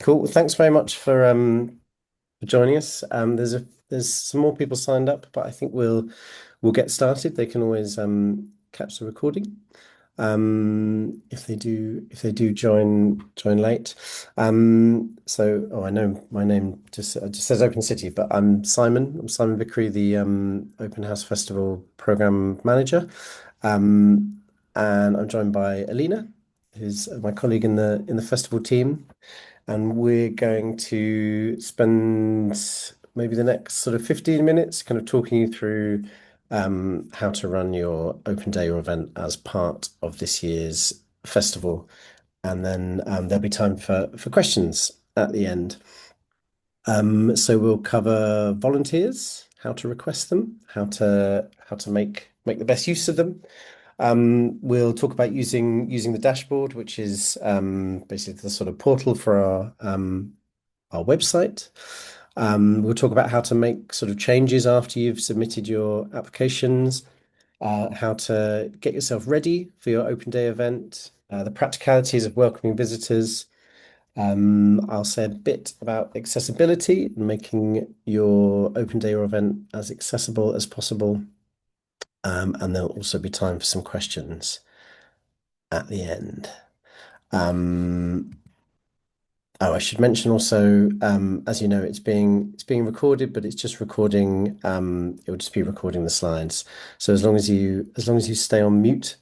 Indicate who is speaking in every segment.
Speaker 1: Cool. Well, thanks very much for joining us. There's some more people signed up, but I think we'll get started. They can always catch the recording if they do join late. I know my name just says Open City, but I'm Simon. I'm Simon Vickery, the Open House Festival program manager, um, and I'm joined by Alina, who's my colleague in the festival team. And we're going to spend maybe the next sort of 15 minutes kind of talking you through how to run your open day or event as part of this year's festival. And then there'll be time for questions at the end. So we'll cover volunteers, how to request them, how to make the best use of them. We'll talk about using the dashboard, which is basically the sort of portal for our website. We'll talk about how to make sort of changes after you've submitted your applications, how to get yourself ready for your open day event, the practicalities of welcoming visitors. I'll say a bit about accessibility and making your open day or event as accessible as possible. And there'll also be time for some questions at the end. Um, oh, I should mention also, as you know, it's being recorded, but it's just recording. It will just be recording the slides. So as long as you stay on mute,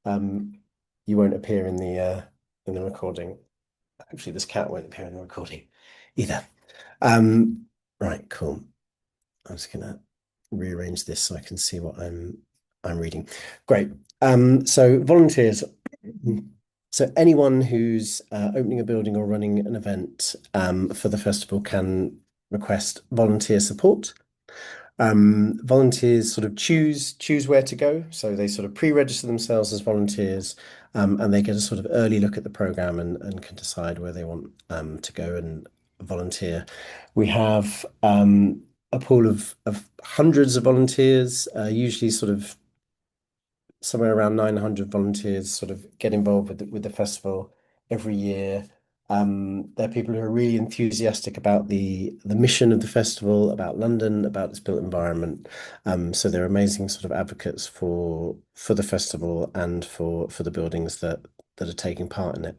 Speaker 1: um, you won't appear in the recording. Actually, this cat won't appear in the recording either. Um, right, cool. I'm just gonna rearrange this so I can see what I'm reading. Great. So volunteers. So anyone who's opening a building or running an event for the festival can request volunteer support. Volunteers sort of choose where to go, so they sort of pre-register themselves as volunteers, and they get a sort of early look at the program and can decide where they want to go and volunteer. We have a pool of hundreds of volunteers, usually sort of somewhere around 900 volunteers sort of get involved with the festival every year. They're people who are really enthusiastic about the mission of the festival, about London, about its built environment. So they're amazing sort of advocates for the festival and for the buildings that are taking part in it.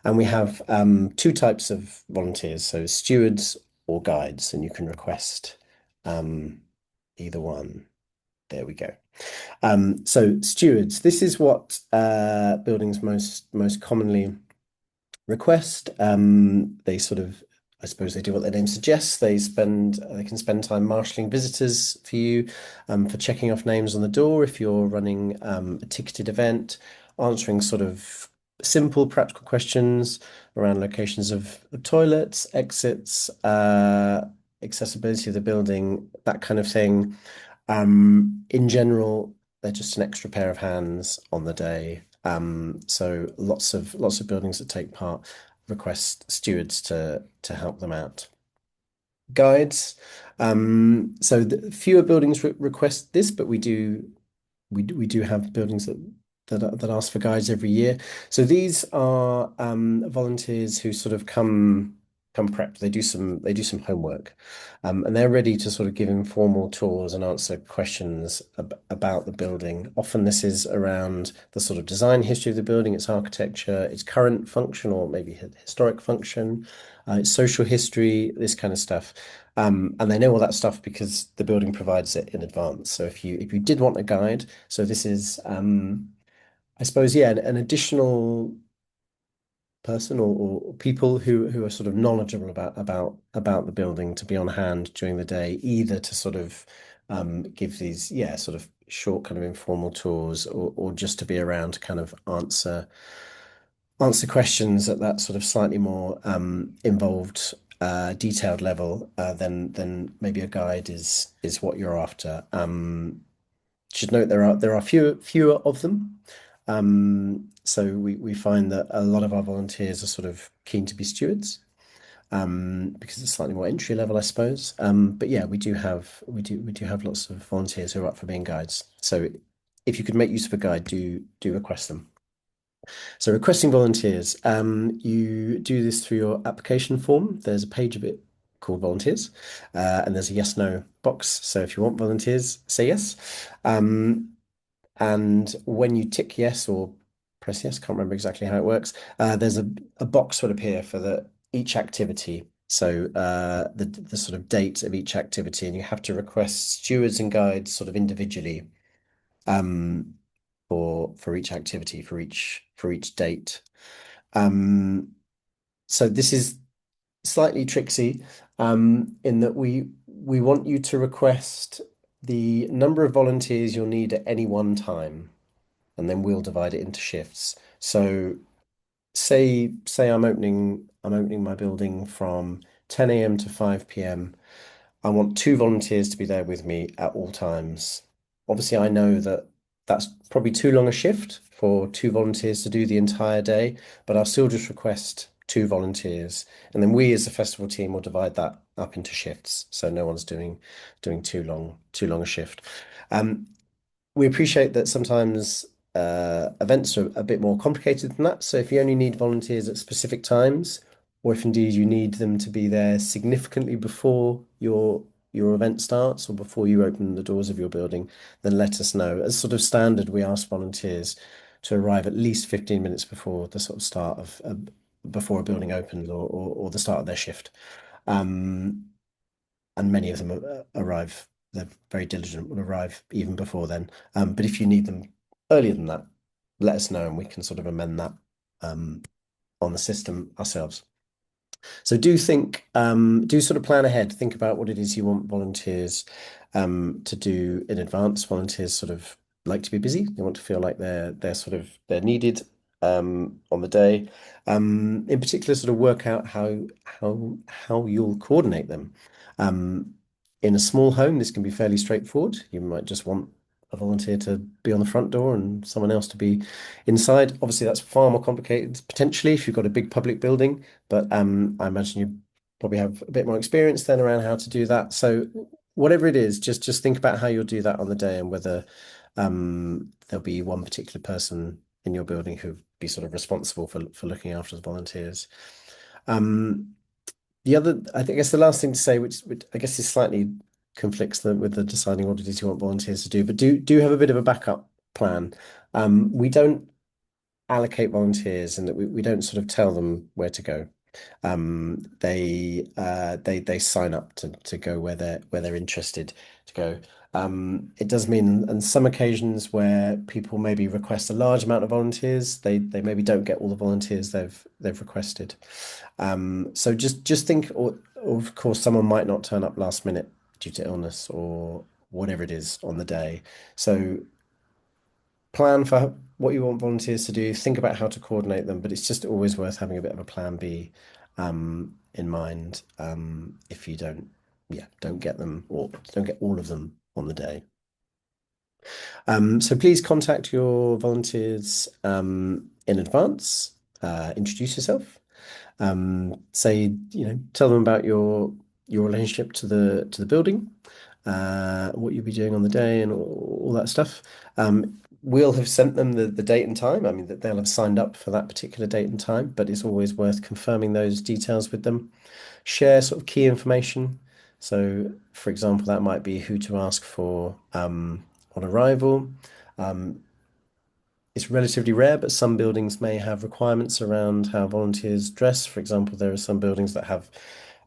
Speaker 1: And we have two types of volunteers, so stewards or guides, and you can request either one. There we go. So stewards, this is what buildings most commonly request. They sort of, I suppose they do what their name suggests. They can spend time marshalling visitors for you, for checking off names on the door if you're running a ticketed event, answering sort of simple practical questions around locations of toilets, exits, accessibility of the building, that kind of thing. In general, they're just an extra pair of hands on the day. So lots of buildings that take part request stewards to help them out. Guides. So fewer buildings request this, but we do have buildings that ask for guides every year. So these are volunteers who sort of come prepped. They do some homework, and they're ready to sort of give informal tours and answer questions about the building. Often this is around the sort of design history of the building, its architecture, its current function, or maybe historic function, its social history, this kind of stuff. And they know all that stuff because the building provides it in advance. So if you did want a guide, so this is I suppose, yeah, an additional person or people who are sort of knowledgeable about the building to be on hand during the day, either to sort of give these, yeah, sort of short kind of informal tours, or just to be around to kind of answer questions at that sort of slightly more involved, detailed level, than maybe a guide is what you're after. Should note there are fewer of them. So we find that a lot of our volunteers are sort of keen to be stewards, because it's slightly more entry level, I suppose. But yeah, we do have lots of volunteers who are up for being guides. So if you could make use of a guide, do request them. So requesting volunteers, you do this through your application form. There's a page of it called volunteers, and there's a yes no box. So if you want volunteers, say yes. Um, and when you tick yes or press yes, can't remember exactly how it works, there's a box will appear for each activity. So the sort of date of each activity, and you have to request stewards and guides sort of individually um, for each activity for each date. Um, so this is slightly tricksy in that we want you to request the number of volunteers you'll need at any one time, and then we'll divide it into shifts. So say I'm opening my building from 10 a.m. to 5 p.m. I want two volunteers to be there with me at all times. Obviously, I know that that's probably too long a shift for two volunteers to do the entire day, but I'll still just request two volunteers. And then we as a festival team will divide that up into shifts. So no one's doing too long a shift. Um, we appreciate that sometimes events are a bit more complicated than that. So if you only need volunteers at specific times, or if indeed you need them to be there significantly before your event starts or before you open the doors of your building, then let us know. As sort of standard, we ask volunteers to arrive at least 15 minutes before the sort of start of before a building opens or the start of their shift. Um, and many of them arrive. They're very diligent, will arrive even before then. But if you need them earlier than that, let us know and we can sort of amend that um, on the system ourselves. So do sort of plan ahead. Think about what it is you want volunteers to do in advance. Volunteers sort of like to be busy. They want to feel like they're needed on the day. In particular, sort of work out how you'll coordinate them. Um, in a small home, this can be fairly straightforward. You might just want a volunteer to be on the front door and someone else to be inside. Obviously, that's far more complicated potentially if you've got a big public building. But I imagine you probably have a bit more experience then around how to do that. So whatever it is, just think about how you'll do that on the day and whether there'll be one particular person in your building who'll be sort of responsible for looking after the volunteers. Um, I think, I guess the last thing to say, which I guess is slightly conflicts with the deciding what it is you want volunteers to do, but do have a bit of a backup plan. We don't allocate volunteers and that we don't sort of tell them where to go. They sign up to go where they're interested to go. It does mean on some occasions where people maybe request a large amount of volunteers, they maybe don't get all the volunteers they've requested. So just think, or of course, someone might not turn up last minute due to illness or whatever it is on the day. So plan for what you want volunteers to do, think about how to coordinate them, but it's just always worth having a bit of a plan B in mind if you don't get them or don't get all of them on the day. So please contact your volunteers in advance, introduce yourself, say, tell them about your relationship to the building, what you'll be doing on the day and all that stuff. We'll have sent them the date and time. I mean, that they'll have signed up for that particular date and time, but it's always worth confirming those details with them. Share sort of key information. So, for example, that might be who to ask for on arrival. Um, it's relatively rare, but some buildings may have requirements around how volunteers dress. For example, there are some buildings that have,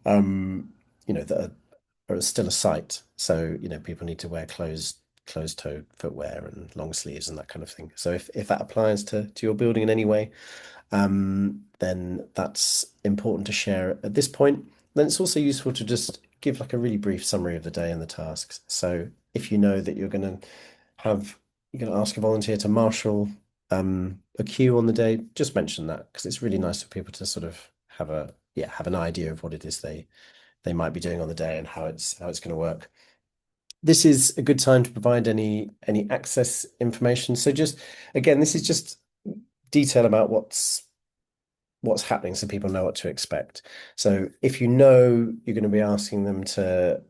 Speaker 1: um, that are still a site. So, people need to wear closed-toe footwear and long sleeves and that kind of thing. So if that applies to your building in any way, then that's important to share at this point. Then it's also useful to just give like a really brief summary of the day and the tasks. So if you know that you're going to ask a volunteer to marshal a queue on the day, just mention that because it's really nice for people to sort of have an idea of what it is they might be doing on the day and how it's going to work. This is a good time to provide any access information. So just again, this is just detail about what's happening so people know what to expect. So if you know you're going to be asking them to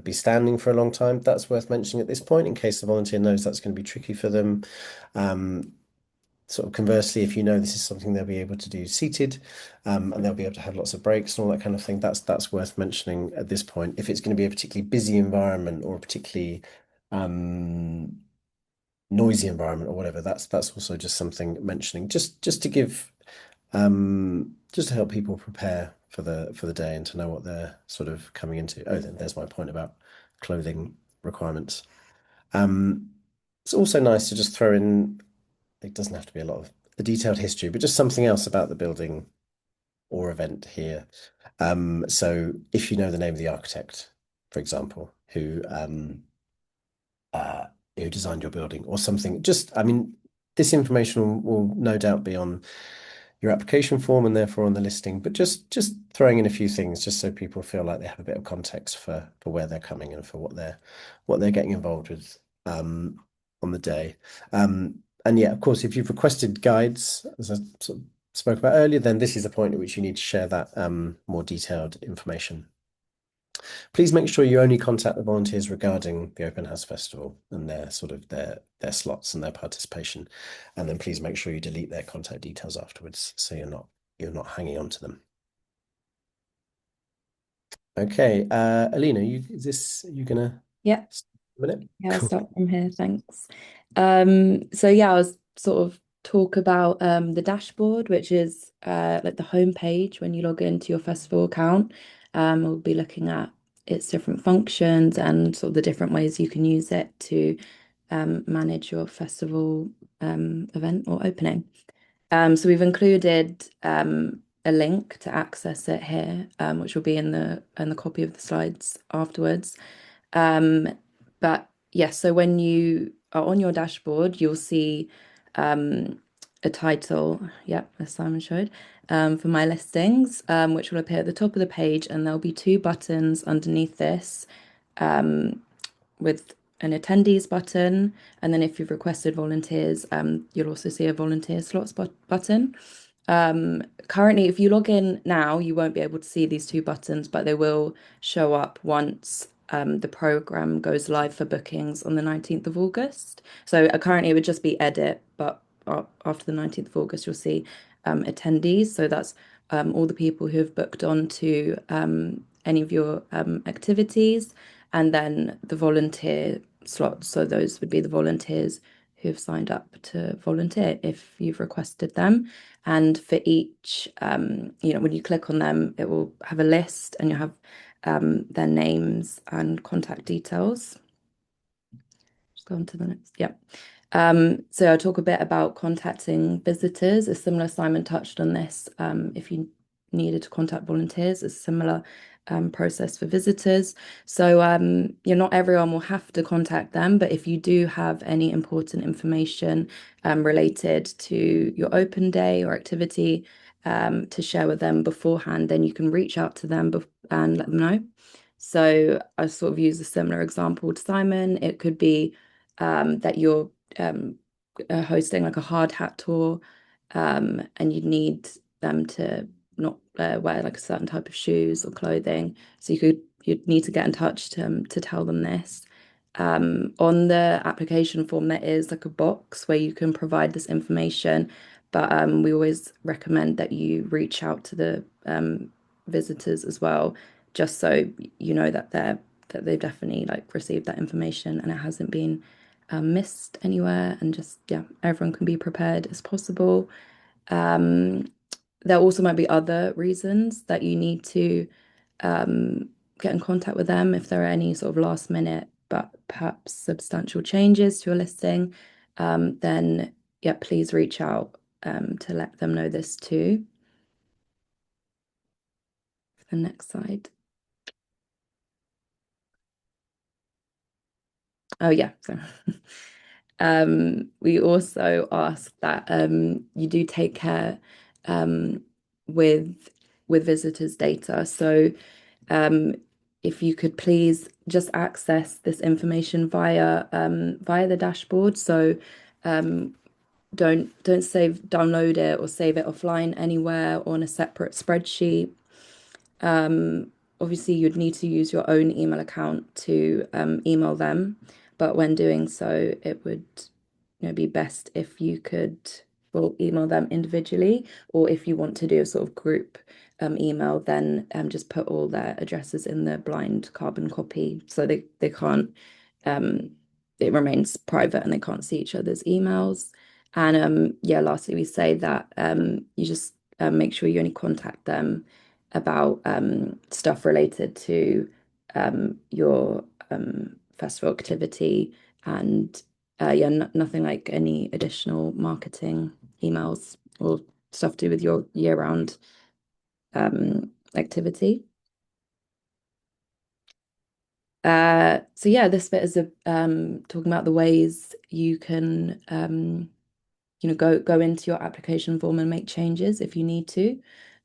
Speaker 1: be standing for a long time, that's worth mentioning at this point in case the volunteer knows that's going to be tricky for them. Um, sort of conversely, if you know this is something they'll be able to do seated, and they'll be able to have lots of breaks and all that kind of thing, that's worth mentioning at this point. If it's going to be a particularly busy environment or a particularly um, noisy environment or whatever, that's also just something mentioning, just to give just to help people prepare for the day and to know what they're sort of coming into. Oh, then there's my point about clothing requirements. Um, it's also nice to just throw in, it doesn't have to be a lot of the detailed history, but just something else about the building or event here. So if you know the name of the architect, for example, uh, who designed your building or something, just, I mean, this information will no doubt be on your application form and therefore on the listing, but just throwing in a few things just so people feel like they have a bit of context for where they're coming and for what they're getting involved with on the day. And yeah, of course, if you've requested guides, as I sort of spoke about earlier, then this is the point at which you need to share that more detailed information. Please make sure you only contact the volunteers regarding the Open House Festival and their sort of their slots and their participation. And then please make sure you delete their contact details afterwards so you're not hanging on to them. Okay, Alina, you gonna
Speaker 2: Yeah,
Speaker 1: a minute?
Speaker 2: yeah, I'll
Speaker 1: Cool.
Speaker 2: start from here, thanks. So yeah, I was sort of talk about the dashboard, which is like the home page when you log into your festival account. We'll be looking at its different functions and sort of the different ways you can use it to manage your festival event or opening. So we've included a link to access it here, which will be in the copy of the slides afterwards. Um, but yes, so when you are on your dashboard, you'll see um, a title, yep, as Simon showed, for my listings, which will appear at the top of the page, and there'll be two buttons underneath this with an attendees button, and then if you've requested volunteers, you'll also see a volunteer slots button. Currently, if you log in now, you won't be able to see these two buttons, but they will show up once the program goes live for bookings on the 19th of August. So currently it would just be edit, but after the 19th of August, you'll see attendees. So that's all the people who have booked on to any of your activities, and then the volunteer slots. So those would be the volunteers who have signed up to volunteer if you've requested them. And for each, when you click on them, it will have a list and you'll have their names and contact details. Just go on to the next. Yeah. So I'll talk a bit about contacting visitors. A similar, Simon touched on this. If you needed to contact volunteers, a similar process for visitors. So not everyone will have to contact them, but if you do have any important information related to your open day or activity to share with them beforehand, then you can reach out to them and let them know. So I sort of use a similar example to Simon. It could be that you're um, hosting like a hard hat tour, and you'd need them to not wear like a certain type of shoes or clothing. So you'd need to get in touch to tell them this. On the application form, there is like a box where you can provide this information, but we always recommend that you reach out to the visitors as well, just so you know that they've definitely like received that information and it hasn't been missed anywhere, and just yeah, everyone can be prepared as possible. Um, there also might be other reasons that you need to get in contact with them if there are any sort of last minute but perhaps substantial changes to your listing. Then yeah, please reach out to let them know this too. The next slide. Oh yeah, so we also ask that you do take care um, with visitors' data. So um, if you could please just access this information via the dashboard. So um, don't download it or save it offline anywhere or on a separate spreadsheet. Obviously, you'd need to use your own email account to email them, but when doing so, it would be best if you could will email them individually, or if you want to do a sort of group email, then just put all their addresses in the blind carbon copy so they can't um, it remains private and they can't see each other's emails. And yeah, lastly, we say that you just make sure you only contact them about stuff related to your festival activity and yeah, nothing like any additional marketing emails or stuff to do with your year-round activity. So yeah, this bit is talking about the ways you can go into your application form and make changes if you need to.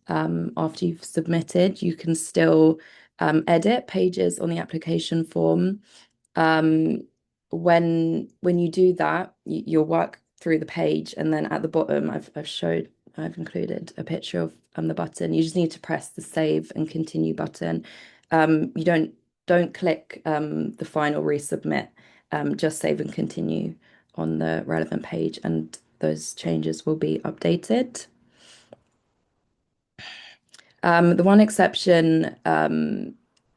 Speaker 2: After you've submitted, you can still edit pages on the application form. Um, when you do that, you'll work through the page, and then at the bottom, I've included a picture of the button. You just need to press the save and continue button. You don't click the final resubmit. Just save and continue on the relevant page, and those changes will be updated. The one exception,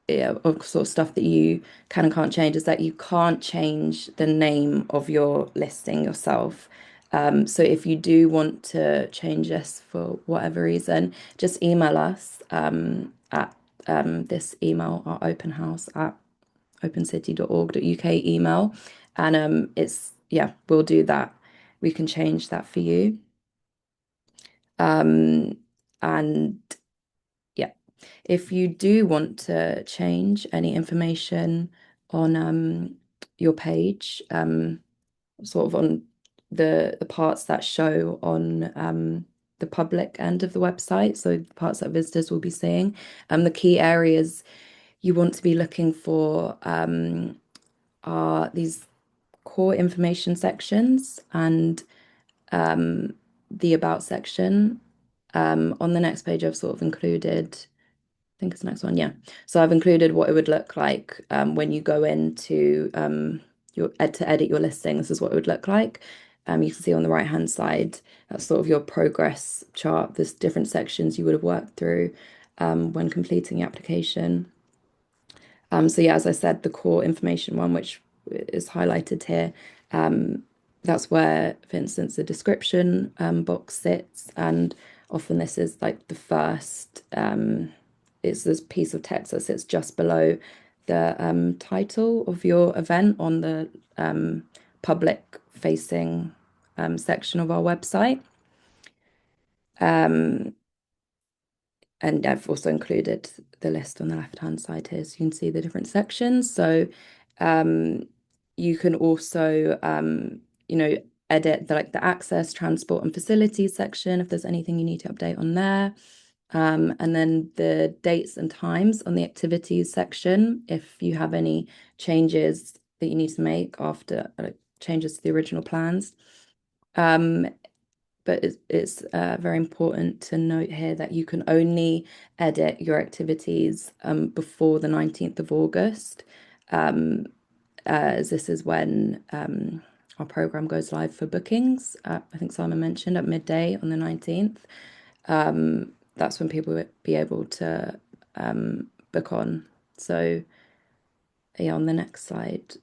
Speaker 2: yeah, of sort of stuff that you can and can't change is that you can't change the name of your listing yourself. So if you do want to change this for whatever reason, just email us at this email, our openhouse@opencity.org.uk email, and yeah, we'll do that. We can change that for you. Um, and yeah. If you do want to change any information on your page, sort of on the parts that show on the public end of the website, so the parts that visitors will be seeing, the key areas you want to be looking for are these core information sections and the about section. On the next page, I've sort of included, I think it's the next one, yeah. So I've included what it would look like when you go into to edit your listing. This is what it would look like. You can see on the right hand side, that's sort of your progress chart. There's different sections you would have worked through when completing the application. So yeah, as I said, the core information one, which is highlighted here, that's where, for instance, the description box sits, and often this is like the first, it's this piece of text that sits just below the title of your event on the public facing section of our website. And I've also included the list on the left-hand side here, so you can see the different sections. So you can also, edit the access, transport, and facilities section if there's anything you need to update on there. And then the dates and times on the activities section, if you have any changes that you need to make after changes to the original plans. But it's very important to note here that you can only edit your activities before the 19th of August, as this is when our program goes live for bookings. I think Simon mentioned at midday on the 19th. That's when people will be able to book on. So yeah, on the next slide,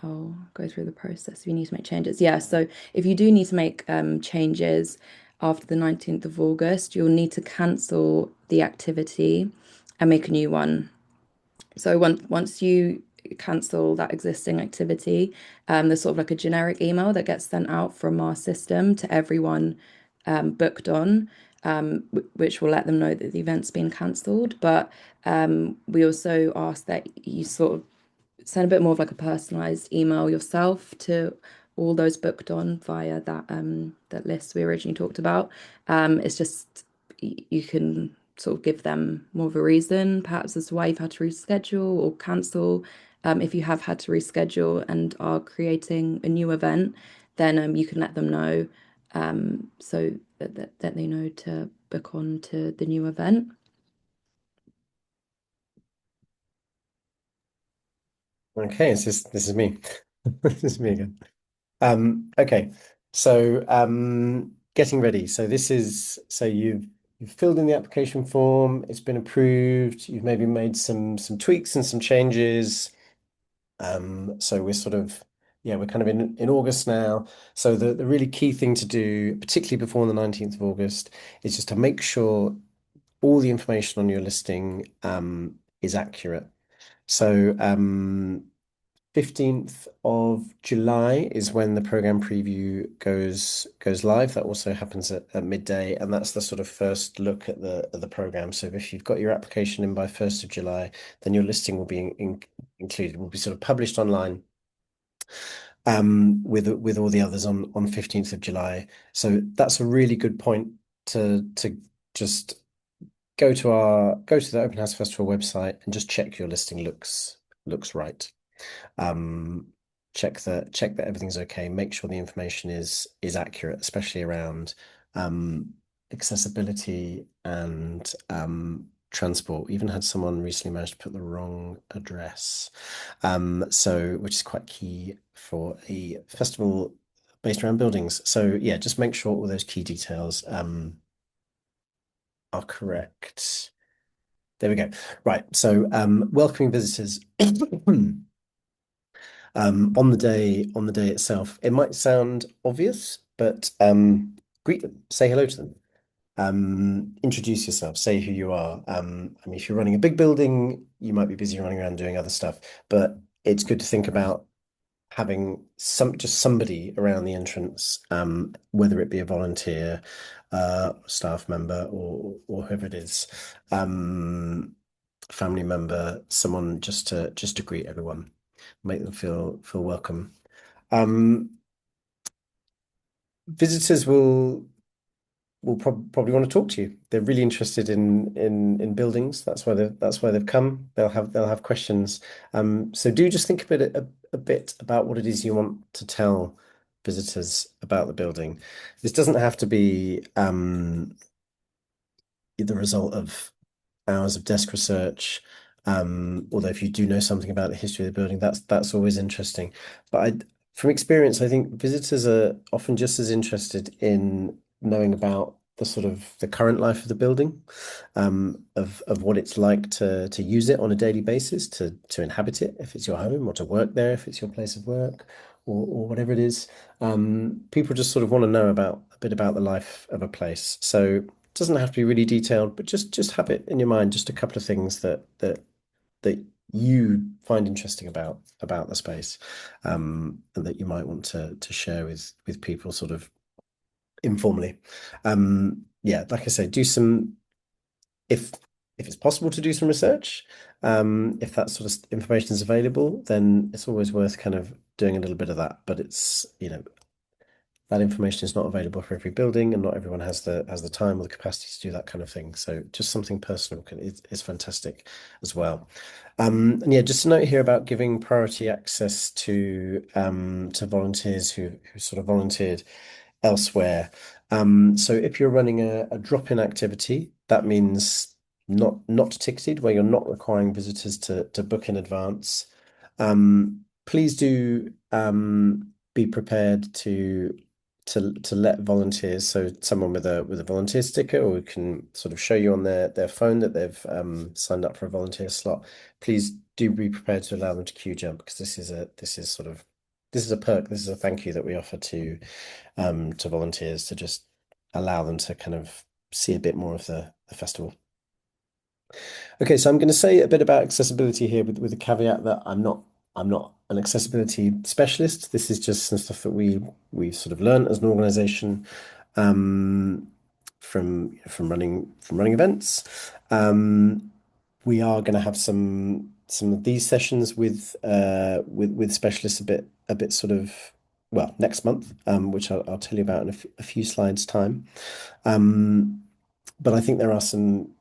Speaker 2: I'll go through the process if you need to make changes. Yeah, so if you do need to make changes after the 19th of August, you'll need to cancel the activity and make a new one. So once you cancel that existing activity, there's sort of like a generic email that gets sent out from our system to everyone booked on, which will let them know that the event's been cancelled. But we also ask that you sort of send a bit more of like a personalized email yourself to all those booked on via that list we originally talked about. It's just you can sort of give them more of a reason, perhaps as to why you've had to reschedule or cancel. If you have had to reschedule and are creating a new event, then you can let them know so that they know to book on to the new event.
Speaker 1: Okay, this is me. This is me again. Okay, so getting ready. So you've filled in the application form, it's been approved, you've maybe made some tweaks and some changes. So we're sort of yeah, we're kind of in August now. So the really key thing to do, particularly before the 19th of August, is just to make sure all the information on your listing is accurate. So 15th of July is when the program preview goes live. That also happens at midday, and that's the sort of first look at the program. So if you've got your application in by 1st of July, then your listing will be included, will be sort of published online with all the others on 15th of July. So that's a really good point to just go to the Open House Festival website and just check your listing looks right. Um, check that everything's okay. Make sure the information is accurate, especially around accessibility and transport. We even had someone recently managed to put the wrong address. So which is quite key for a festival based around buildings. So yeah, just make sure all those key details are correct. There we go. Right. So welcoming visitors. On the day itself, it might sound obvious, but greet them, say hello to them, introduce yourself, say who you are. I mean, if you're running a big building, you might be busy running around doing other stuff, but it's good to think about having just somebody around the entrance, whether it be a volunteer, staff member, or whoever it is, family member, someone just to greet everyone, make them feel welcome. Um, Visitors will probably want to talk to you. They're really interested in buildings. That's why they've come. They'll have questions. So do just think a bit about what it is you want to tell visitors about the building. This doesn't have to be the result of hours of desk research. Although if you do know something about the history of the building, that's always interesting. But from experience, I think visitors are often just as interested in knowing about the sort of the current life of the building, of what it's like to use it on a daily basis, to inhabit it if it's your home, or to work there if it's your place of work, or whatever it is. People just sort of want to know about a bit about the life of a place. So it doesn't have to be really detailed, but just have it in your mind, just a couple of things that you find interesting about the space, and that you might want to share with people sort of informally. Yeah, like I say, do some if if it's possible to do some research. If that sort of information is available, then it's always worth kind of doing a little bit of that. But it's, that information is not available for every building, and not everyone has the time or the capacity to do that kind of thing. So just something personal is fantastic as well. And yeah, just a note here about giving priority access to volunteers who sort of volunteered elsewhere. So if you're running a drop-in activity, that means not ticketed, where you're not requiring visitors to book in advance. Please do be prepared to let volunteers, so someone with a volunteer sticker, or who can sort of show you on their phone that they've signed up for a volunteer slot. Please do be prepared to allow them to queue jump, because this is a perk. This is a thank you that we offer to volunteers, to just allow them to kind of see a bit more of the festival. Okay, so I'm going to say a bit about accessibility here with the caveat that I'm not an accessibility specialist. This is just some stuff that we've sort of learned as an organization, from running events. We are going to have some of these sessions with specialists a bit sort of, well, next month, which I'll tell you about in a few slides time. But I think there are some,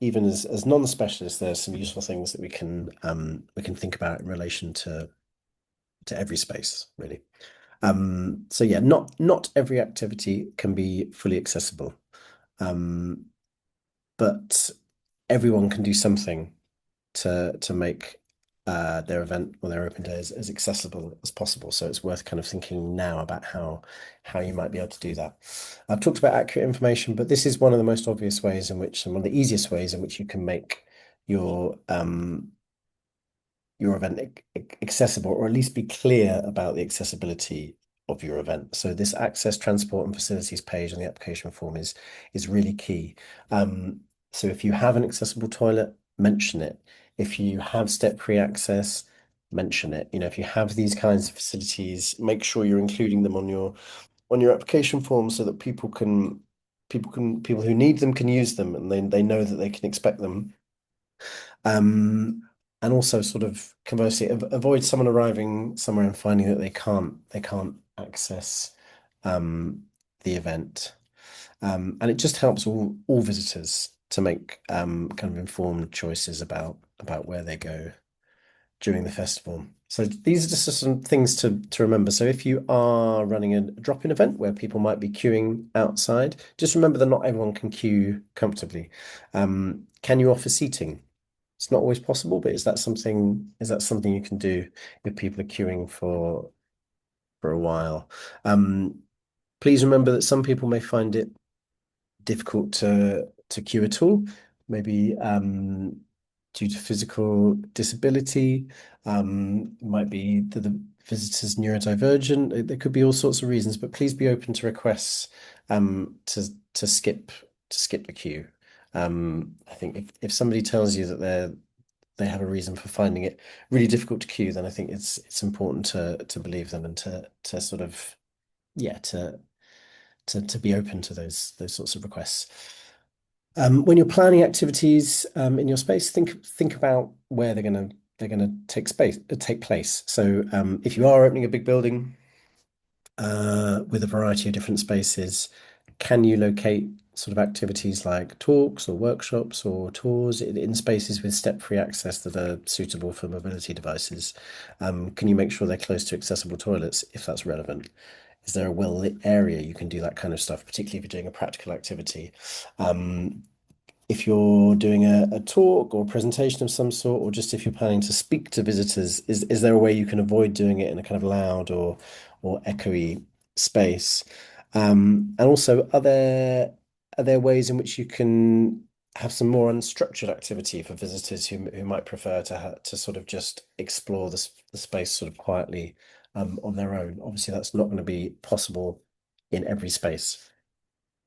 Speaker 1: even as non-specialists, there are some useful things that we can think about in relation to every space, really. So yeah, not every activity can be fully accessible, but everyone can do something to make their event or their open day as accessible as possible. So it's worth kind of thinking now about how you might be able to do that. I've talked about accurate information, but this is one of the most obvious ways in which, and one of the easiest ways in which you can make your your event accessible, or at least be clear about the accessibility of your event. So this access, transport, and facilities page on the application form is really key. So if you have an accessible toilet, mention it. If you have step-free access, mention it. You know, if you have these kinds of facilities, make sure you're including them on your application form so that people who need them can use them, and they know that they can expect them. And also sort of conversely, avoid someone arriving somewhere and finding that they can't access the event. And it just helps all visitors to make kind of informed choices about where they go during the festival. So these are just some things to remember. So if you are running a drop-in event where people might be queuing outside, just remember that not everyone can queue comfortably. Can you offer seating? It's not always possible, but is that something you can do if people are queuing for a while? Please remember that some people may find it difficult to queue at all, maybe due to physical disability, might be that the visitor's neurodivergent. There could be all sorts of reasons, but please be open to requests to skip the queue. I think if somebody tells you that they have a reason for finding it really difficult to queue, then I think it's important to believe them and to sort of yeah to be open to those sorts of requests. When you're planning activities in your space, think about where they're gonna take place. So if you are opening a big building with a variety of different spaces, can you locate sort of activities like talks or workshops or tours in spaces with step-free access that are suitable for mobility devices? Can you make sure they're close to accessible toilets if that's relevant? Is there a well-lit area you can do that kind of stuff, particularly if you're doing a practical activity? If you're doing a talk or presentation of some sort, or just if you're planning to speak to visitors, is there a way you can avoid doing it in a kind of loud or echoey space? And also, are there ways in which you can have some more unstructured activity for visitors who might prefer to sort of just explore the space sort of quietly on their own? Obviously, that's not going to be possible in every space.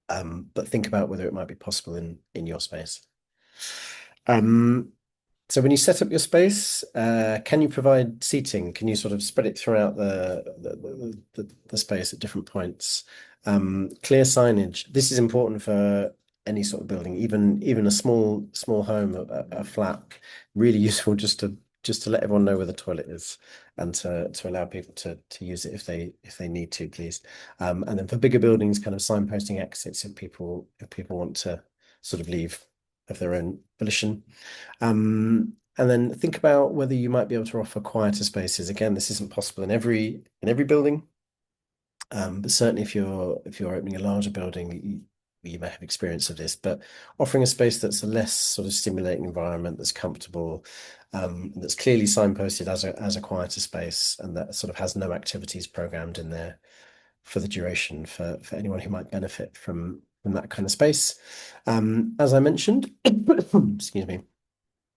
Speaker 1: But think about whether it might be possible in your space. Um, so when you set up your space, can you provide seating? Can you sort of spread it throughout the space at different points? Clear signage. This is important for any sort of building, even a small home, a flat. Really useful just to let everyone know where the toilet is and to allow people to use it if they need to, please. And then for bigger buildings, kind of signposting exits if people want to sort of leave of their own volition. And then think about whether you might be able to offer quieter spaces. Again, this isn't possible in every building, but certainly if you're opening a larger building, you may have experience of this. But offering a space that's a less sort of stimulating environment, that's comfortable, that's clearly signposted as a quieter space, and that sort of has no activities programmed in there for the duration for anyone who might benefit from that kind of space. As I mentioned, excuse me,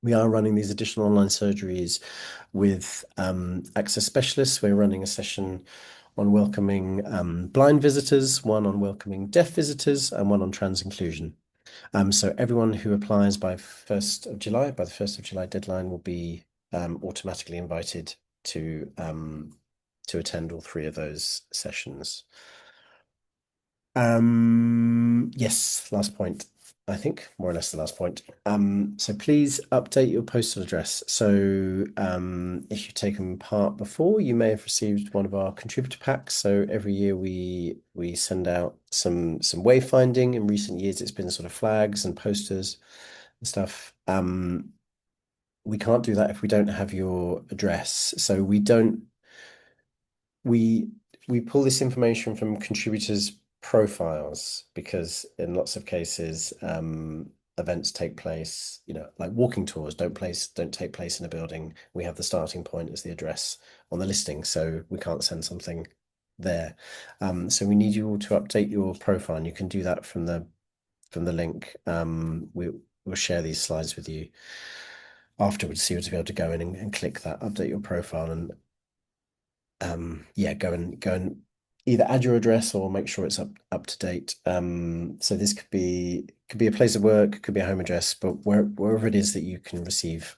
Speaker 1: we are running these additional online surgeries with access specialists. We're running a session on welcoming blind visitors, one on welcoming deaf visitors, and one on trans inclusion. So everyone who applies by 1st of July, by the 1st of July deadline, will be automatically invited to attend all three of those sessions. Yes, last point. I think more or less the last point. So please update your postal address. So if you've taken part before, you may have received one of our contributor packs. So every year we send out some wayfinding. In recent years, it's been sort of flags and posters and stuff. We can't do that if we don't have your address. So we we pull this information from contributors' profiles because in lots of cases, events take place, like walking tours don't take place in a building. We have the starting point as the address on the listing, so we can't send something there. So we need you all to update your profile, and you can do that from the link. We'll share these slides with you afterwards, so you'll be able to go in and click that, update your profile, and yeah, go and either add your address or make sure it's up to date. So this could be a place of work, could be a home address, but wherever it is that you can receive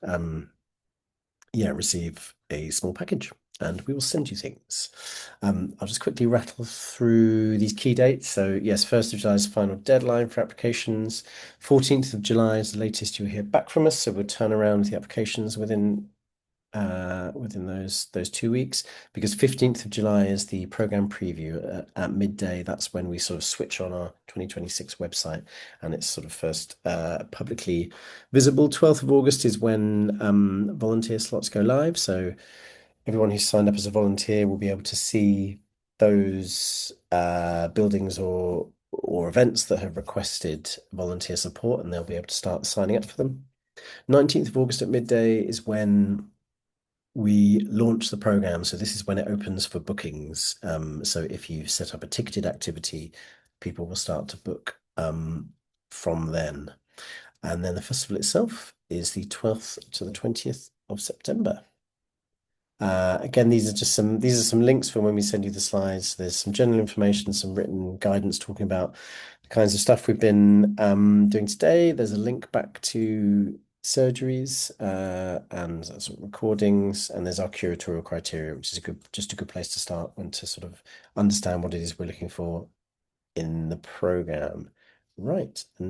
Speaker 1: receive a small package, and we will send you things. I'll just quickly rattle through these key dates. So yes, 1st of July is the final deadline for applications. 14th of July is the latest you'll hear back from us. So we'll turn around the applications within those 2 weeks, because 15th of July is the program preview at midday. That's when we sort of switch on our 2026 website, and it's sort of first publicly visible. 12th of August is when volunteer slots go live. So everyone who's signed up as a volunteer will be able to see those buildings or events that have requested volunteer support, and they'll be able to start signing up for them. 19th of August at midday is when we launch the program. So this is when it opens for bookings. So if you set up a ticketed activity, people will start to book from then. And then the festival itself is the 12th to the 20th of September. Again, these are some links for when we send you the slides. There's some general information, some written guidance talking about the kinds of stuff we've been doing today. There's a link back to surgeries and sort of recordings, and there's our curatorial criteria, which is just a good place to start and to sort of understand what it is we're looking for in the program. Right.